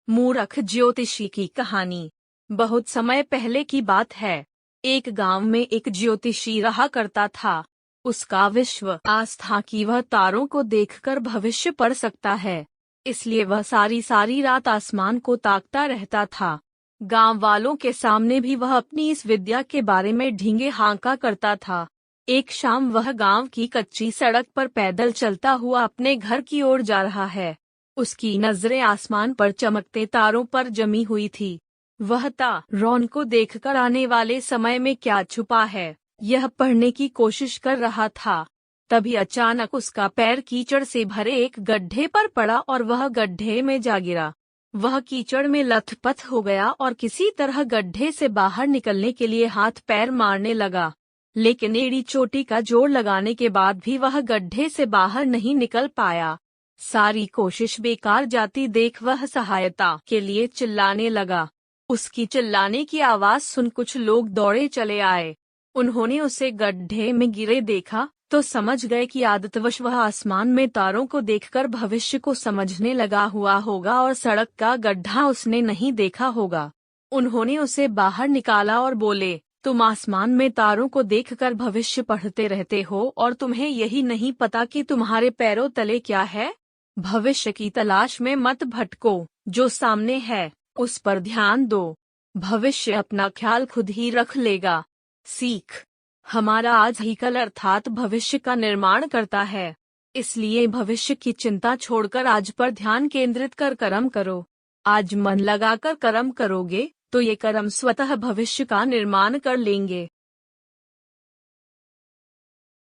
मूर्ख ज्योतिषी की कहानी। बहुत समय पहले की बात है। एक गांव में एक ज्योतिषी रहा करता था। उसका विश्वास था कि वह तारों को देखकर भविष्य पढ़ सकता है, इसलिए वह सारी सारी रात आसमान को ताकता रहता था। गांव वालों के सामने भी वह अपनी इस विद्या के बारे में ढींगे हाँका करता था। एक शाम वह गांव की कच्ची सड़क पर पैदल चलता हुआ अपने घर की ओर जा रहा है। उसकी नजरें आसमान पर चमकते तारों पर जमी हुई थी। वह तारों को देखकर आने वाले समय में क्या छुपा है, यह पढ़ने की कोशिश कर रहा था। तभी अचानक उसका पैर कीचड़ से भरे एक गड्ढे पर पड़ा और वह गड्ढे में जा गिरा। वह कीचड़ में लथपथ हो गया और किसी तरह गड्ढे से बाहर निकलने के लिए हाथ पैर मारने लगा, लेकिन एड़ी चोटी का जोर लगाने के बाद भी वह गड्ढे से बाहर नहीं निकल पाया। सारी कोशिश बेकार जाती देख वह सहायता के लिए चिल्लाने लगा। उसकी चिल्लाने की आवाज सुन कुछ लोग दौड़े चले आए। उन्होंने उसे गड्ढे में गिरे देखा तो समझ गए कि आदतवश वह आसमान में तारों को देखकर भविष्य को समझने लगा हुआ होगा और सड़क का गड्ढा उसने नहीं देखा होगा। उन्होंने उसे बाहर निकाला और बोले, तुम आसमान में तारों को देखकर भविष्य पढ़ते रहते हो और तुम्हें यही नहीं पता कि तुम्हारे पैरों तले क्या है। भविष्य की तलाश में मत भटको, जो सामने है उस पर ध्यान दो। भविष्य अपना ख्याल खुद ही रख लेगा। सीख। हमारा आज ही कल अर्थात भविष्य का निर्माण करता है, इसलिए भविष्य की चिंता छोड़कर आज पर ध्यान केंद्रित कर कर्म करो। आज मन लगाकर कर्म करोगे तो ये कर्म स्वतः भविष्य का निर्माण कर लेंगे।